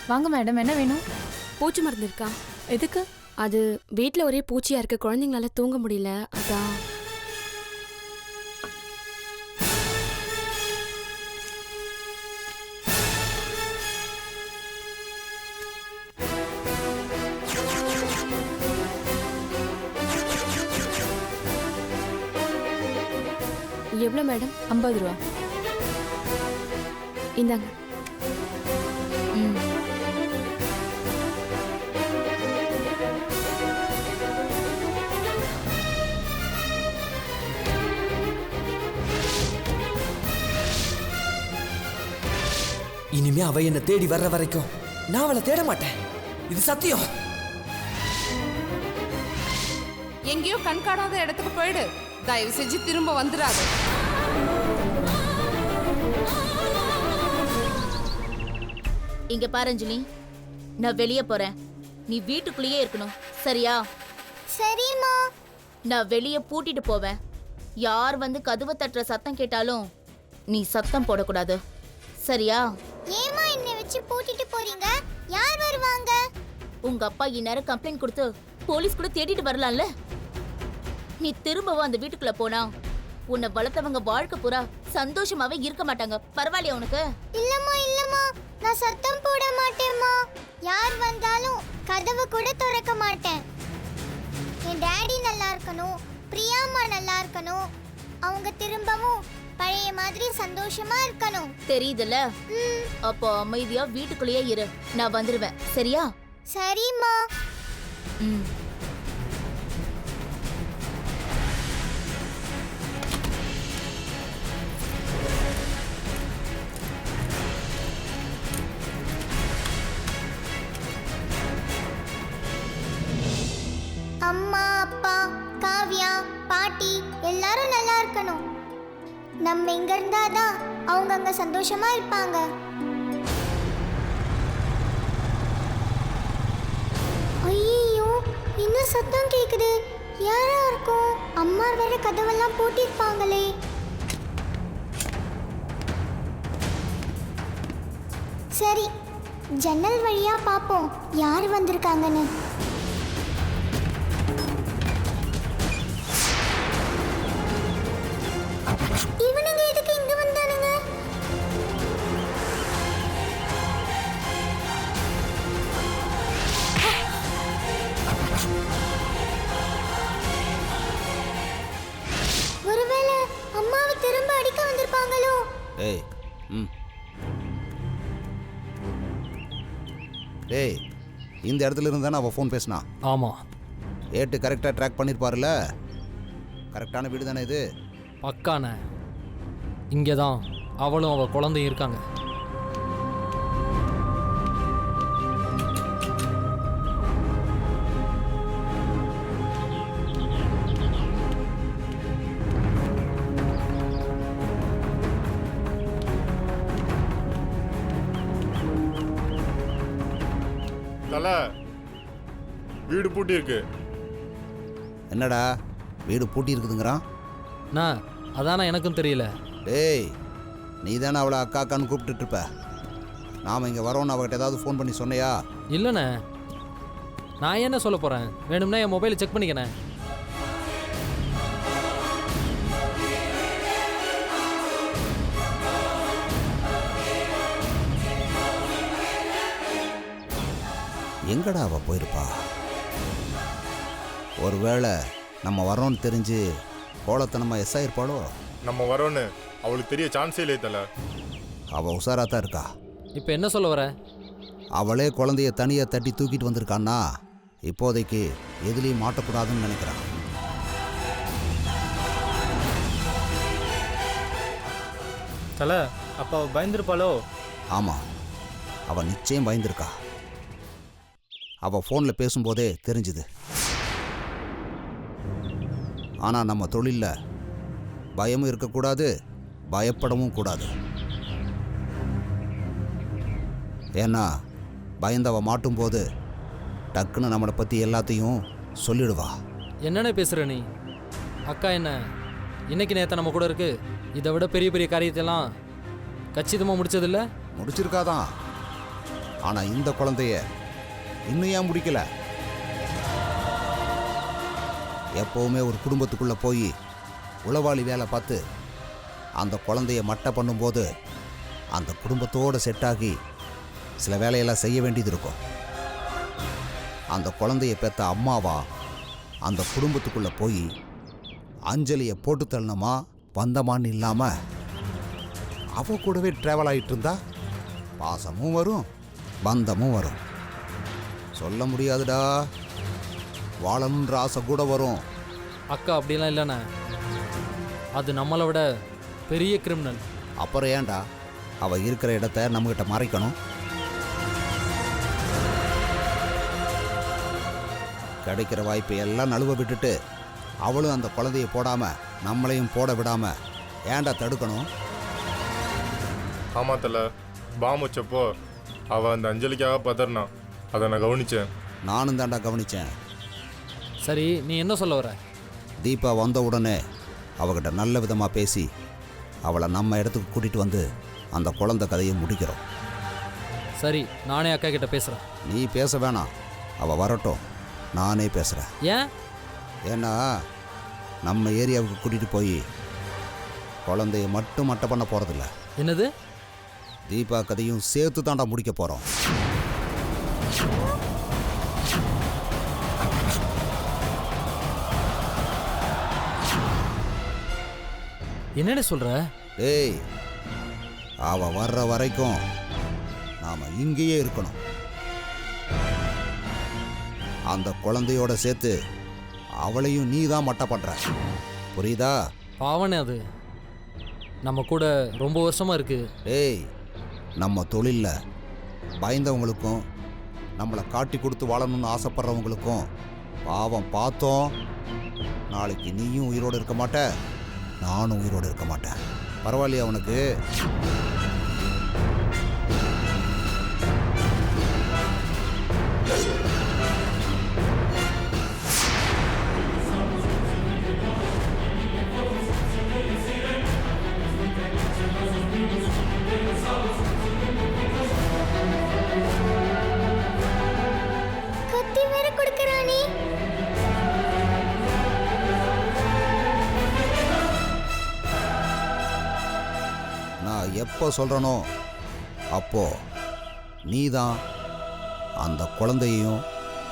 வாங்க மேடம், என்ன வேணும்? பூச்சி மருந்து இருக்கா? எதுக்கு? அது வீட்ல ஒரே பூச்சியா இருக்கு, குழந்தைங்களால தூங்க முடியல, அதான். எவ்வளோ மேடம்? 50 ரூபா. இந்தாங்க. ம். இனிமே அவ என்ன தேடி வர்ற வரைக்கும் நான் அவளை தேட மாட்டேன். இது சத்தியம். எங்கேயோ கண் காணாத இடத்துக்கு போயிடு. தயவு செஞ்சு திரும்ப வந்துடாது. இங்க பாரு அஞ்சலி, நான் வெளியே போறேன். நீ வீட்டுக்குள்ளேயே இருக்கணும், சரியா? சரிம்மா. நான் வெளியே பூட்டிட்டு போவேன். யார் வந்து கதவை தட்டுற சத்தம் கேட்டாலும் நீ சத்தம் போடக்கூடாது, சரியா? ஏமா என்னை வச்சு பூட்டிட்டு போறீங்க? யார் வருவாங்க? உங்க அப்பா இந்நேரம் கம்ப்ளைண்ட் கொடுத்து போலீஸ் கூட தேடிட்டு வரலாம்ல. நீ திரும்பவும் அந்த வீட்டுக்குள்ள போனா உன்னை வளர்த்தவங்க வாழ்க்கை பூரா சந்தோஷமாவே இருக்க மாட்டாங்க. பரவாயில்லையா உனக்கு? இல்லம்மா இல்லம்மா, நான் சத்தம் போட மாட்டேம்மா. யார் வந்தாலும் கதவு கூட திறக்க மாட்டேன். என் டாடி நல்லா இருக்கணும், பிரியாம்மா நல்லா இருக்கணும், அவங்க திரும்பவும் பழைய மாதிரி சந்தோஷமா இருக்கணும். தெரியுதுல்ல? அப்போ அமைதியா வீட்டுக்குள்ளேயே இரு, நான் வந்துருவேன், சரியா? சரிம்மா. ம். அம்மா, அப்பா, காவ்யா, பாட்டி எல்லாரும் நல்லா இருக்கணும். நம்ம இங்க இருந்தாதான் அவங்க அங்க சந்தோஷமா இருப்பாங்க. ஐயோ, இன்னும் சத்தம் கேக்குது. யாரா இருக்கும்? அம்மா வேற கதவெல்லாம் பூட்டிருப்பாங்களே. சரி, ஜன்னல் வழியா பாப்போம் யார் வந்திருக்காங்கன்னு. இவனுங்க எதுக்கு இங்க வந்தானுங்க? ஒருவேளை அம்மாவை திரும்ப அடிக்க வந்திருப்பாங்களோ? ஏய், ஏய், இந்த இடத்துல இருந்தானே அவள் ஃபோன் பேசினா? ஆமாம். ஏட்டு கரெக்டாக ட்ராக் பண்ணியிருப்பார்ல? கரெக்டான வீடு தானே இது? பக்கான. இங்கே தான் அவளும் அவள் குழந்தையும் இருக்காங்க. தல, வீடு பூட்டி இருக்கு. என்னடா வீடு பூட்டி இருக்குதுங்கிறான்? நான் அதானே எனக்கும் தெரியல. டேய், நீ தானே அவளை அக்கா அக்கான்னு கூப்பிட்டுட்டு இருப்ப. நாம் இங்கே வரோன்னு அவகிட்ட ஏதாவது ஃபோன் பண்ணி சொன்னையா? இல்லைண்ணே, நான் என்ன சொல்ல போகிறேன்? வேணும்னா என் மொபைலை செக் பண்ணிக்கிறேன். எங்கடா அவள் போயிருப்பா? ஒருவேளை நம்ம வரோன்னு தெரிஞ்சு கோலத்தனமாக எஸ் ஆயிருப்பாளோ? நம்ம வரோன்னு அவளுக்கு தெரிய சான்ஸே இல்லை தல. அவள் உஷாராக தான் இருக்கா. இப்போ என்ன சொல்ல வர? அவளே குழந்தைய தனியாக தட்டி தூக்கிட்டு வந்திருக்கான்னா இப்போதைக்கு எதுலேயும் மாட்டக்கூடாதுன்னு நினைக்கிறான். தல, அப்போ அவள் பயந்துருப்பாளோ? ஆமாம், அவள் நிச்சயம் பயந்துருக்கா. அவள் ஃபோனில் பேசும்போதே தெரிஞ்சுது. ஆனால் நம்ம தொழிலில் பயமும் இருக்கக்கூடாது, பயப்படவும் கூடாது. ஏன்னா பயந்தவ மாட்டும்போது டக்குன்னு நம்மளை பற்றி எல்லாத்தையும் சொல்லிடுவா. என்னென்ன பேசுகிற நீ? அக்கா என்ன இன்னைக்கு நேற்று நம்ம கூட இருக்கு? இதை விட பெரிய பெரிய காரியத்தெல்லாம் கச்சிதமாக முடிச்சதில்ல? முடிச்சிருக்காதான். ஆனா இந்த குழந்தைய இன்னும் ஏன் முடிக்கல? எப்பவுமே ஒரு குடும்பத்துக்குள்ள போய் உளவாளி வேலை பார்த்து அந்த குழந்தைய மட்டை பண்ணும்போது அந்த குடும்பத்தோடு செட் ஆகி சில வேலையெல்லாம் செய்ய வேண்டியது இருக்கும். அந்த குழந்தைய பெற்ற அம்மாவா அந்த குடும்பத்துக்குள்ள போய் அஞ்சலியை போட்டு தள்ளணுமா வந்தமான்னு இல்லாம அவ கூடவே டிராவல் ஆகிட்டு இருந்தா பாசமும் வரும் பந்தமும் வரும். சொல்ல முடியாதுடா, வாழணுன்ற ஆசை கூட வரும். அக்கா அப்படிலாம் இல்லைண்ணே, அது நம்மளை விட பெரிய கிரிமினல். அப்புறம் ஏன்டா அவ இருக்கிற இடத்த நம்மகிட்ட மறைக்கணும்? கிடைக்கிற வாய்ப்பை எல்லாம் நழுவ விட்டுட்டு அவளும் அந்த குழந்தைய போடாம நம்மளையும் போட விடாம ஏன்டா தடுக்கணும்? ஆமா தல, பாம் வச்சப்போ அவ அந்த அஞ்சலிக்காக பதறினா, அதை நான் கவனிச்சேன். நானும் தாண்டா கவனிச்சேன். சரி, நீ என்ன சொல்ல வர? தீபா வந்த உடனே அவகிட்ட நல்ல விதமாக பேசி அவளை நம்ம இடத்துக்கு கூட்டிகிட்டு வந்து அந்த குழந்தை கதையை முடிக்கிறோம். சரி, நானே அக்கா கிட்ட பேசுகிறேன். நீ பேச வேணாம், அவள் வரட்டும், நானே பேசுகிறேன். ஏன்? ஏன்னா நம்ம ஏரியாவுக்கு கூட்டிகிட்டு போய் குழந்தைய மட்டும் மட்டை பண்ண போகிறதில்ல. என்னது? தீபா கதையும் சேர்த்து தாண்டா முடிக்க போகிறோம். என்னன்னு சொல்ற? டேய், அவ வர்ற வரைக்கும் நாம இங்கேயே இருக்கணும். அந்த குழந்தையோட சேர்த்து அவளையும் நீ தான் மட்டை பண்ற, புரியுதா? பாவனே, அது நம்ம கூட ரொம்ப வருஷமா இருக்கு. டேய், நம்ம தொழில்ல பயந்தவங்களுக்கும் நம்மளை காட்டி கொடுத்து வாழணும்னு ஆசைப்படுறவங்களுக்கும் பாவம் பார்த்தோம். நாளைக்கு நீயும் உயிரோடு இருக்க மாட்ட, நானும் உயிரோடு இருக்க மாட்டேன். பரவாயில்லையா உனக்கு? கத்தி வேற கொடுக்கறானே. நான் எப்போ சொல்கிறனோ அப்போ நீ தான் அந்த குழந்தையையும்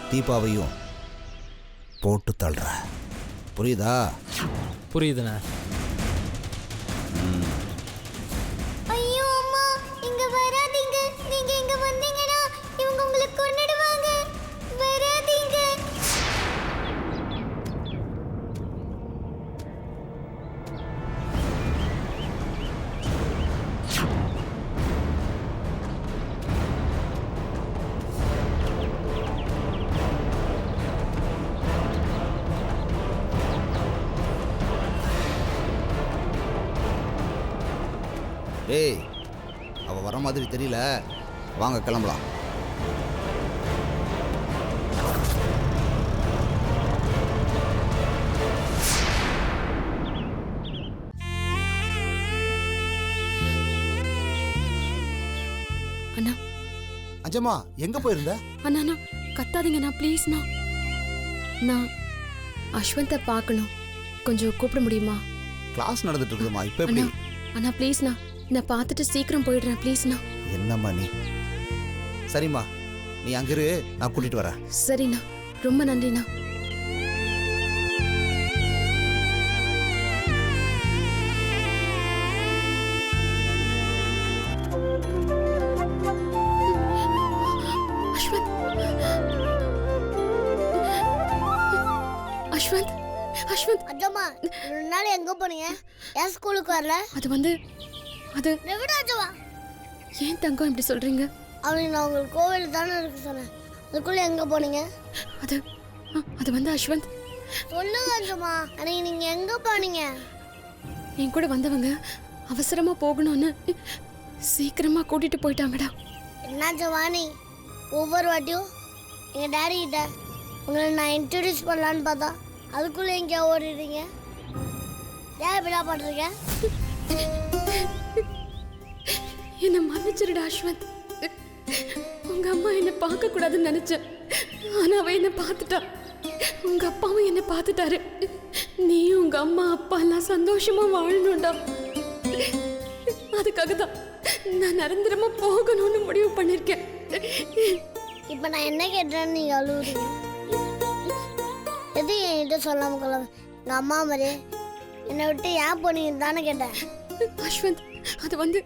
தீபாவையும் போட்டு தள்ளுற, புரியுதா? புரியுதுண்ணே. ஐயோ அம்மா, இங்க வராதீங்க. நீங்க இங்க வந்தீங்கன்னா இவங்க உங்களை கொன்னுடுவாங்க. வராதீங்க. டேய், அவள் வர மாதிரி தெரியல, வாங்க கிளம்பலாம். அண்ணா அஞ்சம்மா, எங்க போயிருந்த? அண்ணா அண்ணா கத்தாதீங்கண்ணா ப்ளீஸ்ண்ணா. நான் அஸ்வந்தை பார்க்கணும், கொஞ்சம் கூப்பிட முடியுமா? கிளாஸ் நடந்துட்டு இருக்குதுமா, இப்போ எப்படி? அண்ணா அண்ணா ப்ளீஸ்ண்ணா, நான் பார்த்துட்டு சீக்கிரம் போயிடுறேன் ப்ளீஸ்ண்ணா. என்னம்மா நீ? சரிம்மா, நீ அங்கிரு, நான் கூட்டிட்டு வரேன். சரிண்ணா, ரொம்ப நன்றிண்ணா. அஸ்வந்த், அஸ்வந்த், அஸ்வந்த். அஜம்மா, 2 நாள் எங்க போனீங்க? ஏன் ஸ்கூலுக்கு வரல? அது ரெவிடாஜவா, ஏன் தங்கம் இப்படி சொல்றீங்க? அவனுக்கு நான் உங்களுக்கு கோவில் தானே இருக்கு சொன்னேன். அதுக்குள்ள எங்க போனீங்க? அது வந்து அஸ்வந்த். சொல்லுங்க அஜம்மா, அன்னைக்கு நீங்க எங்க போனீங்க? என் கூட வந்தவங்க அவசரமா போகணும்னு சீக்கிரமா கூட்டிட்டு போயிட்டாங்கடா. என்னாச்சு வாணி, ஒவ்வொரு வாட்டியும் எங்க டாடி கிட்ட உங்களை நான் இன்ட்ரடியூஸ் பண்ணலான்னு பார்த்தா அதுக்குள்ள எங்க ஓடிடுறீங்க? ஏன் இப்படிலாம் பண்றீங்க? என்ன மன்னிச்சிருடா அஸ்வந்த். உங்க அம்மா என்ன பார்க்க கூடாதுன்னு நினைச்சேன். ஆனா அவ என்ன பார்த்துட்டா. உங்க அப்பாவும் என்ன பார்த்துட்டாரு. நீ உங்க அம்மா அப்பா எல்லாம் சந்தோஷமா வாழணும்டா. அதுக்காக தான் நான் நிரந்தரமா போகணும்னு முடிவு பண்ணிருக்கேன். இப்ப நான் என்ன கேட்டேன்னு நீங்க அழுவுறீங்க? எது என்கிட்ட சொல்லாம கொள்ளாம எங்க அம்மா மாதிரி என்னை விட்டு ஏன் போனீங்கன்னு தானே கேட்டேன். அஸ்வந்த், அது வந்து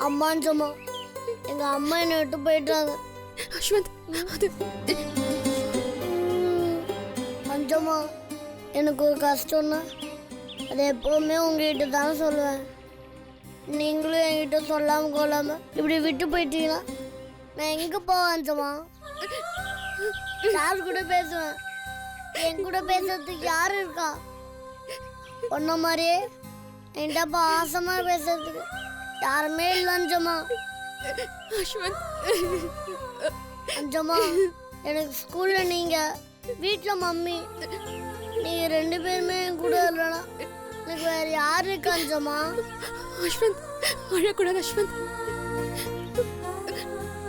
அம்மான்னு சொன்னா எங்க அம்மா என்னை விட்டு போயிட்டாங்க. அஸ்வந்த், அது அஞ்சம்மா, எனக்கு ஒரு கஷ்டம்னா அது எப்பவுமே உங்ககிட்ட தானே சொல்லுவேன். நீங்களும் என்கிட்ட சொல்லாம கொள்ளாம இப்படி விட்டு போயிட்டீங்கன்னா நான் எங்க போவேன் அஞ்சம்மா? யார் கூட பேசுவேன்? என் கூட பேசுறதுக்கு யாரு இருக்கா? ஒன்ன மாதிரியே என்கிட்ட பாசமா பேசுறதுக்கு யாருமே இல்லை அஞ்சம்மா. அஸ்வந்த், அஞ்சம்மா, எனக்கு ஸ்கூல்ல நீங்க, வீட்டுல மம்மி, நீங்க 2 பேருமே என் கூட இல்லைனா எனக்கு வேற யாரு இருக்கா அஞ்சம்மா? அஸ்வந்த், அழக்கூடாது அஸ்வந்த்.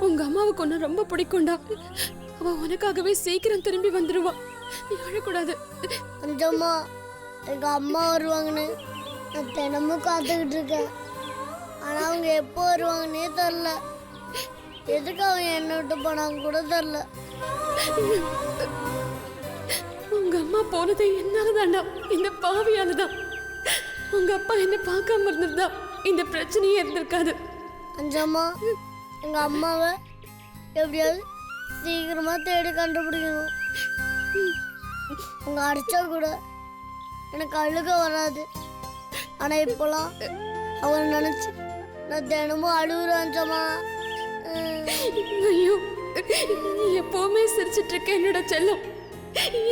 உங்க அம்மாவுக்கு ஒன்று ரொம்ப பிடிக்கும்டா. அவ உனக்காகவே சீக்கிரம் திரும்பி வந்துடுவா. நீ அழக்கூடாது. அஞ்சம்மா, எங்க அம்மா வருவாங்கன்னு நான் தினமும் காத்துக்கிட்டு இருக்கேன். ஆனா அவங்க எப்போ வருவாங்கன்னே தெரில. எதுக்கு அவங்க என்ன விட்டு போனாங்க கூட தெரில. உங்க அம்மா போனது என்னால தாண்டா, இந்த பாவியால தான். உங்க அப்பா என்ன பார்க்காம இருந்திருந்தா இந்த பிரச்சனையே இருந்திருக்காது. அஞ்சம்மா, எங்க அம்மாவை எப்படியாவது சீக்கிரமா தேடி கண்டுபிடிக்கணும். அவங்க அடிச்சா கூட எனக்கு அழுக வராது. ஆனா இப்போலாம் அவளை நினைச்சு நான் தினமும் அழுகுறேன் அஞ்சம்மா. ஐயோ, எப்பவுமே சிரிச்சிட்டு இருக்க என்னோட செல்லம்,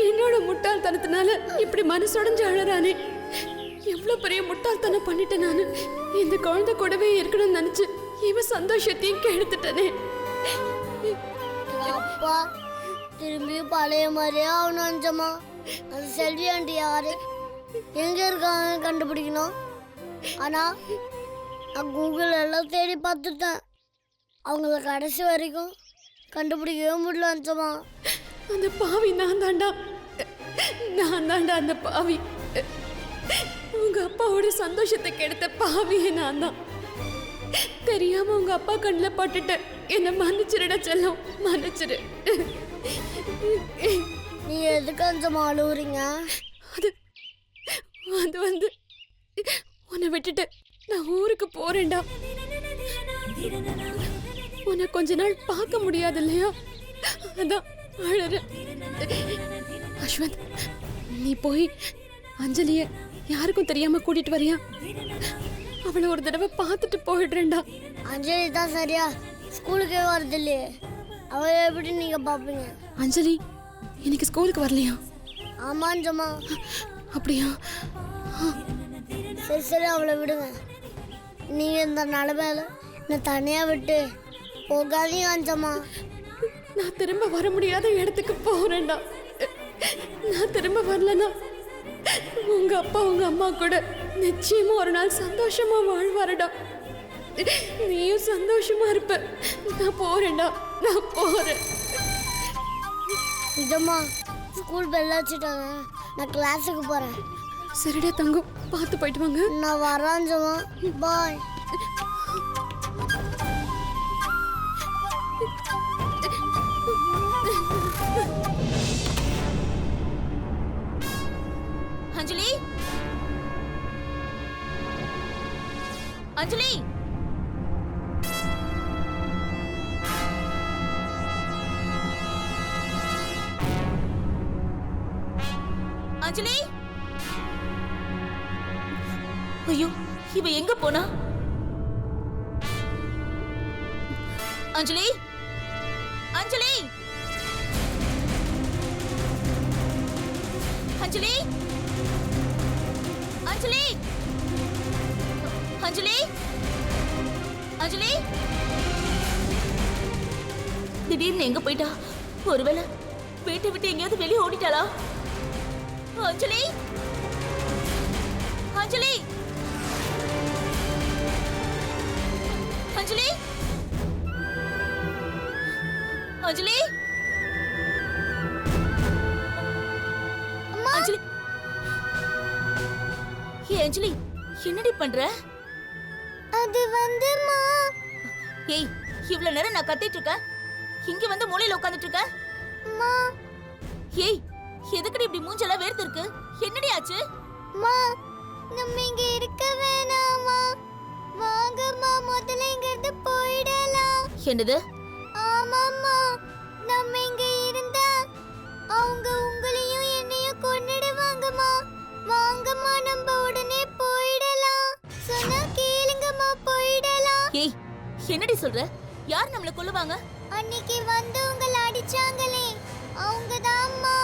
என்னோட முட்டாள்தனத்தினால இப்படி மனசுடைஞ்சு அழறானே. எவ்வளவு பெரிய முட்டாள்தனம் பண்ணிட்டேன் நானு. இந்த குழந்தை கூடவே இருக்கணும்னு நினைச்சு இவன் சந்தோஷத்தையும் கெடுத்துட்டனே. அப்பா திரும்பியும் பழைய மாதிரியே ஆகணும் அஞ்சம்மா. அது செல்வி ஆண்டி யாரு, எங்க இருக்காங்க கண்டுபிடிக்கணும். ஆனா நான் கூகுள் எல்லாம் தேடி பார்த்துட்டேன். அவங்கள கடைசி வரைக்கும் கண்டுபிடிக்கவே முடியல அஞ்சம்மா. அந்த பாவி நான் தாண்டா அந்த பாவி. உங்க அப்பாவோட சந்தோஷத்தை கெடுத்த பாவியே நான் தான். தெரியாம உங்க அப்பா கண்ணில் பட்டுட்டேன். என்ன மன்னிச்சிருட செல்லம், மன்னிச்சிரு. நீங்க எதுக்கு அஞ்சம்மா அழுவுறீங்க? அது அது வந்து உன்னை விட்டுட்டு நான் ஊருக்கு போறேன்டா. உன்னை கொஞ்ச நாள் பார்க்க முடியாது இல்லையா, அதான் அழற. அஸ்வந்த், நீ போய் அஞ்சலிய யாருக்கும் தெரியாம கூட்டிட்டு வரியா? அவளை ஒரு தடவை பார்த்துட்டு போயிடுறேன்டா. அஞ்சலி தான் சரியா ஸ்கூலுக்கே வருது இல்லையே, அவளை எப்படி நீங்க பாப்பீங்க? அஞ்சலி இன்னைக்கு ஸ்கூலுக்கு வரலையா? ஆமா அஞ்சம்மா. அப்படியா? சரி சரி, அவளை விடுங்க. நீங்க இந்த நிலைமையில என்னை தனியா விட்டு போகாதீங்க அஞ்சம்மா. நான் திரும்ப வர முடியாத இடத்துக்கு போறேன்டா. நான் திரும்ப வரலனா உங்க அப்பா உங்க அம்மா கூட நிச்சயமா ஒரு நாள் சந்தோஷமா வாழ்வாருடா. நீயும் சந்தோஷமா இருப்ப. நான் போறேன்டா, நான் போறேன். நிஜமா ஸ்கூல் பெல் வச்சுட்டாங்க, நான் கிளாஸுக்கு போறேன். சரிடா தங்கம், பார்த்து போயிட்டு வாங்க. நான் வரேன் அஞ்சம்மா, பாய். அஞ்சலி, அஞ்சலி, அஞ்சலி. ஐயோ, இவ எங்க போனா? அஞ்சலி, அஞ்சலி, அஞ்சலி, அஞ்சலி, அஞ்சலி, அஞ்சலி. திடீர்னு எங்க போயிட்டா? ஒருவேளை வீட்டை விட்டு எங்கேயாவது வெளியே ஓடிட்டாளா? அஞ்சலி, அஞ்சலி, அஞ்சலி, அஞ்சலி அஞ்சலி ஏய் அஞ்சலி என்னடி பண்ற? அது வந்துமா. ஏய் இவ்வளவு நேரம் நான் கத்திட்டு இருக்கேன், இங்க வந்து மூலையில உட்கார்ந்துட்டு இருக்க. அம்மா ஏய் எதுக்குடி இப்படி மூஞ்செல்லாம் வேர்த்து இருக்கு? என்னடி ஆச்சு? அம்மா நம்ம இங்க இருக்க வேணாமா. வாங்கம்மா முதல்ல இங்க இருந்து போயிடலாம். என்னது? ஆமாம்மா நம்ம இங்க இருந்தா அவங்க உங்களையும் என்னையும் கொன்னுடுவாங்கம்மா. வாங்கம்மா நம்ம உடனே போயிடலாம். சொன்னா கேளுங்கம்மா போயிடலாம். ஏய் என்னடி சொல்ற? யார் நம்மள கொல்லுவாங்க? அன்னைக்கு வந்து உங்களை அடிச்சாங்களே அவங்கதாம்மா.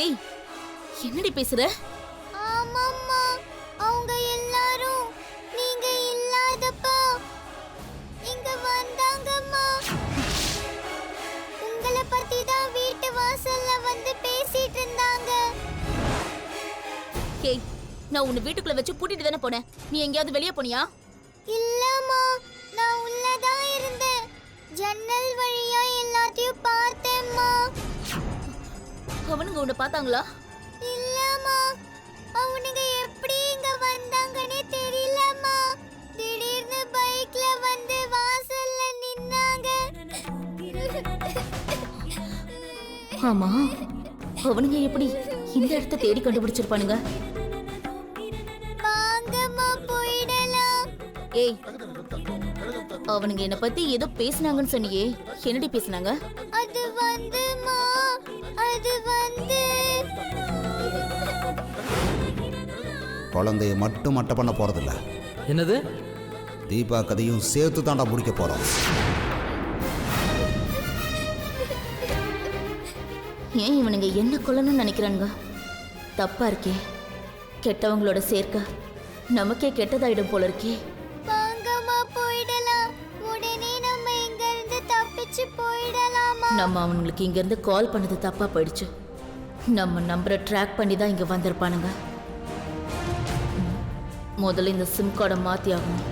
ஏய் என்னடி பேசுற? ஆமாம்மா அவங்க எல்லாரும் நீங்க இல்லாதப்ப இங்க வந்தாங்கம்மா. உங்களை பத்தி தான் வீட்டு வாசல்ல வந்து பேசிட்டு இருந்தாங்க. ஏய் நான் உன்னை வீட்டுக்குள்ள வச்சு பூட்டிட்டு தானே போனேன், நீ எங்கேயாவது வெளியே போனியா? இல்லம்மா நான் உள்ளதான் இருந்தேன். ஜன்னல் வழியா எல்லாத்தையும் பார்த்தேம்மா. அவனுங்க உன்னை பார்த்தாங்களா? இல்லம்மா அவனுங்க எப்படி இங்க வந்தாங்கன்னே தெரியலம்மா. திடீர்னு பைக்ல வந்து வாசல்ல நின்னாங்க. ஆமா அவனுங்க எப்படி இந்த இடத்த தேடி கண்டுபிடிச்சிருப்பானுங்க? வாங்கம்மா போயிடலாம். ஏய் அவனுங்க என்ன பத்தி ஏதோ பேசுனாங்கன்னு சொன்னியே, என்னடி பேசுனாங்க? அது வந்துமா அது வந்து குழந்தைய மட்டும் மட்டை பண்ண போறதில்ல, என்னது? தீபா கதையும் சேர்த்து தாண்டா முடிக்க போறோம். ஏன் இவனுங்க என்ன கொல்லணும்னு நினைக்கிறானுங்க? தப்பா இருக்கே, கெட்டவங்களோட சேர்க்க நமக்கே கெட்டதாயிடும் போல இருக்கே. வாங்கம்மா போயிடலாம். உடனே நம்ம இங்க இருந்து தப்பிச்சு போயிடலாமா. நம்ம அவனுங்களுக்கு இங்க இருந்து கால் பண்ணது தப்பா போயிடுச்சு. நம்ம நம்பரை ட்ராக் பண்ணி தான் இங்க வந்திருப்பானுங்க. முதல்ல இந்த சிம் கார்டை மாத்தி ஆகணும்.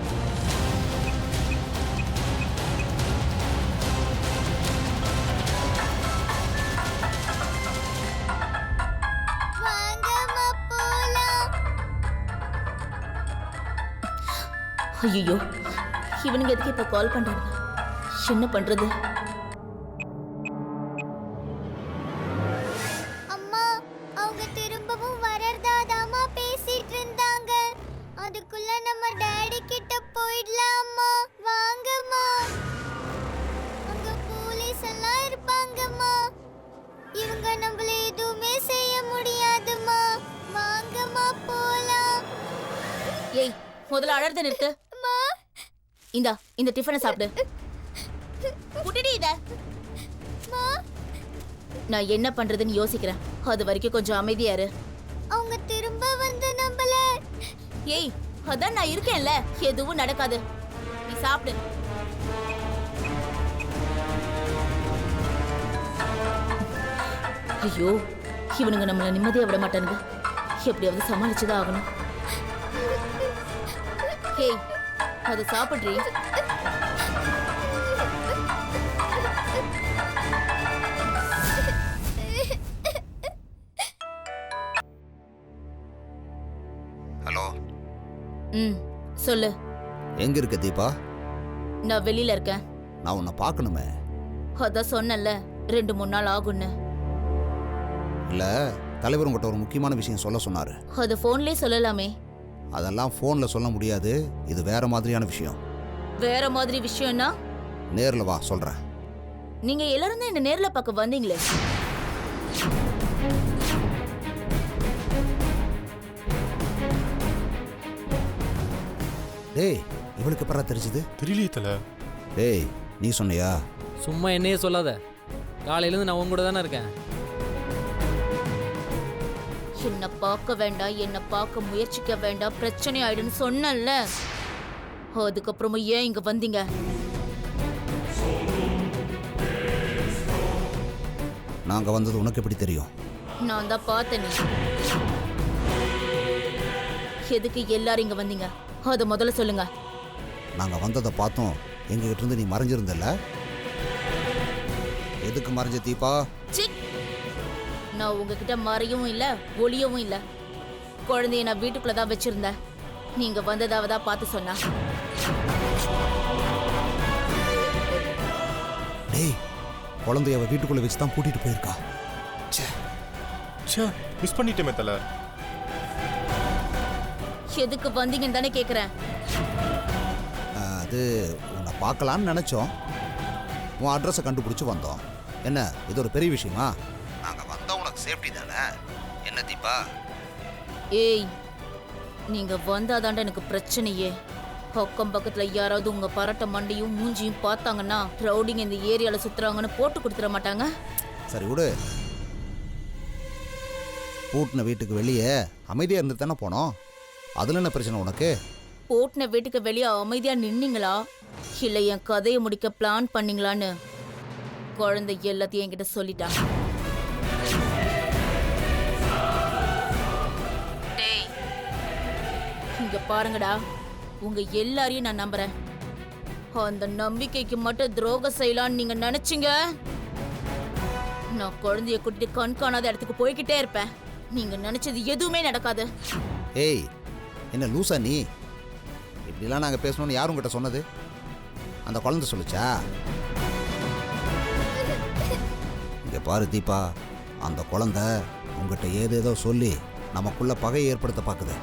வாங்கம்மா போலாம். ஐயோ இவனுங்க எதுக்கு இப்ப கால் பண்றாங்க? என்ன பண்றது? அம்மா அவங்க திரும்பவும் வரதாதாமா பேசிட்டு இருந்தாங்க. அதுக்குள்ள நம்ம டாடி கிட்ட போயிடலாமா. வாங்கம்மா. அங்க போலீஸ் எல்லாம் இருப்பாங்கம்மா. இவங்க நம்மள எதுவுமே செய்ய முடியாதுமா. வாங்கம்மா போலாம். ஏய் முதல்ல அழறத நிறுத்து. அம்மா இந்தா இந்த டிஃபனை சாப்பிடு. புட்டிடி இத. அம்மா நான் என்ன பண்றதுன்னு யோசிக்கிறேன், அது வரைக்கும் கொஞ்சம் அமைதியா இரு. அவங்க திரும்ப வந்து நம்மள. ஏய் அதான் நான் இருக்கேன்ல, எதுவும் நடக்காது. நீ சாப்பிடு. ஐயோ இவனுங்க நம்மள நிம்மதியா விட மாட்டானுங்க, எப்படியாவது சமாளிச்சுதான் ஆகணும். ஏய் அதை சாப்பிட்றீ. ஹலோ, சொல்லு. எங்க இருக்க தீபா? நான் வெளியில இருக்கேன். நான் உன்னை பார்க்கணுமே. அதான் சொன்னல 2-3 நாள் ஆகும்னு. இல்ல, தலைவர் உங்கள்கிட்ட ஒரு முக்கியமான விஷயம் சொல்ல சொன்னாரு. அது போன்லயே சொல்லலாமே. அதெல்லாம் ஃபோனில் சொல்ல முடியாது, இது வேற மாதிரியான விஷயம். வேற மாதிரி விஷயம்னா? நேரில் வா சொல்கிறேன். நீங்க எல்லாரும் தான் என்ன நேர்ல பார்க்க வந்தீங்களே. டேய் இவளுக்கு எப்பறா தெரிஞ்சது? தெரியலையே தல. டேய் நீ சொன்னியா? சும்மா என்னையே சொல்லாத, காலையிலேருந்து நான் உங்க கூட தானே இருக்கேன். என்ன பார்க்க வேண்டாம், என்ன பார்க்க முயற்சிக்க வேண்டாம், பிரச்சனை ஆயிடுன்னு சொன்னல. அதுக்கப்புறமா ஏன் இங்க வந்தீங்க? நாங்க வந்தது உனக்கு எப்படி தெரியும்? நான் தான் பார்த்தேன். எதுக்கு எல்லாரும் இங்க வந்தீங்க? அதை முதல்ல சொல்லுங்க. நாங்கள் வந்ததை பார்த்தோம் எங்ககிட்ட இருந்து நீ மறைஞ்சிருந்தல. எதுக்கு மறைஞ்ச தீபா? சி, நான் உங்ககிட்ட மறையவும் இல்ல ஒளியவும் இல்ல. குழந்தைய நான் வீட்டுக்குள்ள தான் வச்சிருந்தேன். நீங்க வந்ததாவதா பார்த்து சொன்னா. டேய், குழந்தைய அவ வீட்டுக்குள்ள வச்சு தான் பூட்டிட்டு போயிருக்கா. ச்சே, மிஸ் பண்ணிட்டேமே தல. எதுக்கு வந்தீங்கன்னு தானே கேக்குறேன். அது உன்னை பார்க்கலான்னு நினச்சோம். உன் அட்ரஸை கண்டுபிடிச்சி வந்தோம். என்ன இது ஒரு பெரிய விஷயமா? நாங்கள் வந்தால் உனக்கு சேஃப்டி தானே. என்ன தீபா? ஏய், நீங்க வந்தாதாண்டா எனக்கு பிரச்சனையே. பக்கம் பக்கத்துல யாராவது உங்க பரட்ட மண்டையும் மூஞ்சியும் பார்த்தாங்கன்னா ரவுடிங்க இந்த ஏரியால சுத்துறாங்கன்னு போட்டு கொடுத்துட மாட்டாங்க. சரி விடு. பூட்டின வீட்டுக்கு வெளியே அமைதியாக இருந்து தானே போனோம். அதில் என்ன பிரச்சனை உனக்கு? போட்டின வீட்டுக்கு வெளியே அமைதியா நின்னீங்களா இல்ல என் கதையை முடிக்க பிளான் பண்ணீங்களான்னு குழந்தை எல்லாத்தையும் என்கிட்ட சொல்லிட்டாங்க. டேய், இங்க பாருங்கடா, உங்க எல்லாரையும் நான் நம்புறேன். அந்த நம்பிக்கைக்கு மட்டும் துரோகம் செய்யலான்னு நீங்க நினைச்சீங்க, நான் குழந்தைய கூட்டிட்டு கண்காணாத இடத்துக்கு போய்கிட்டே இருப்பேன். நீங்க நினைச்சது எதுவுமே நடக்காது. ஏய், என்ன லூசா நீ? இப்படிலாம் நாங்கள் பேசணும்னு யாரும் கிட்ட சொன்னது? அந்த குழந்தை சொல்லுச்சா? இங்கே பாரு தீபா, அந்த குழந்தை உங்ககிட்ட ஏதேதோ சொல்லி நமக்குள்ள பகையை ஏற்படுத்த பார்க்குது.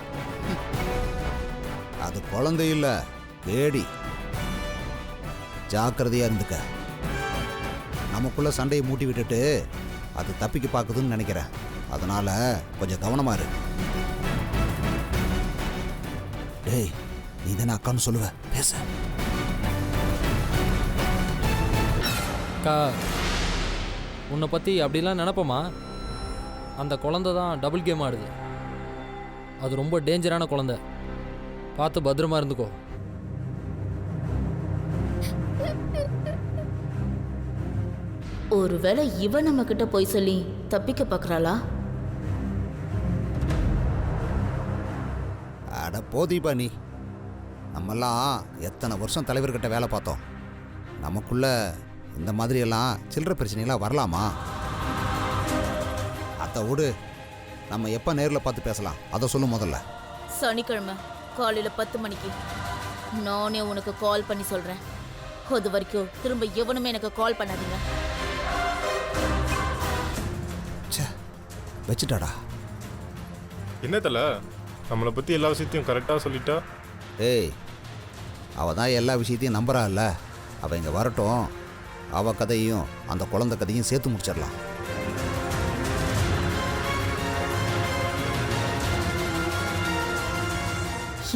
அது குழந்தை இல்லை, கேடி. ஜாக்கிரதையாக இருந்துக்க. நமக்குள்ள சண்டையை மூட்டி விட்டுட்டு அது தப்பிக்க பார்க்குதுன்னு நினைக்கிறேன். அதனால கொஞ்சம் கவனமா இரு. டேய், நீ தானே அக்கான்னு சொல்லுவ, பேச. அக்கா, உன்னை பற்றி அப்படிலாம் நினப்போமா? அந்த குழந்தை தான் டபுள் கேம் ஆடுது. அது ரொம்ப டேஞ்சரான குழந்தை. பார்த்து பத்திரமா இருந்துக்கோ. ஒருவேளை இவ நம்ம கிட்ட போய் சொல்லி தப்பிக்க பார்க்கறாளா? அட போதீபா, நீ நம்மெல்லாம் எத்தனை வருஷம் தலைவர்கிட்ட வேலை பார்த்தோம். நமக்குள்ள இந்த மாதிரியெல்லாம் சில்லற பிரச்சனைலாம் வரலாமா? அதை விடு, நம்ம எப்போ நேரில் பார்த்து பேசலாம் அதை சொல்லு முதல்ல. சனிக்கிழமை காலையில 10 மணிக்கு நானே உனக்கு கால் பண்ணி சொல்றேன். அது வரைக்கும் திரும்ப எவனுமே எனக்கு கால் பண்ணாதீங்க. வச்சுட்டாடா. என்ன தல, நம்மளை பற்றி எல்லா விஷயத்தையும் கரெக்டாக சொல்லிட்டா? ஏய், அவள் தான் எல்லா விஷயத்தையும் நம்புறா இல்லை. அவள் இங்கே வரட்டும், அவள் கதையும் அந்த குழந்தை கதையும் சேர்த்து முடிச்சிடலாம்.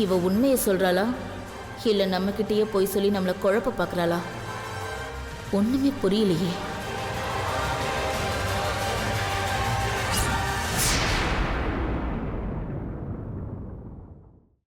இவ உண்மையை சொல்றாளா இல்ல நம்ம கிட்டயே போய் சொல்லி நம்மளை குழப்ப பார்க்கறாளா? ஒண்ணுமே புரியலையே.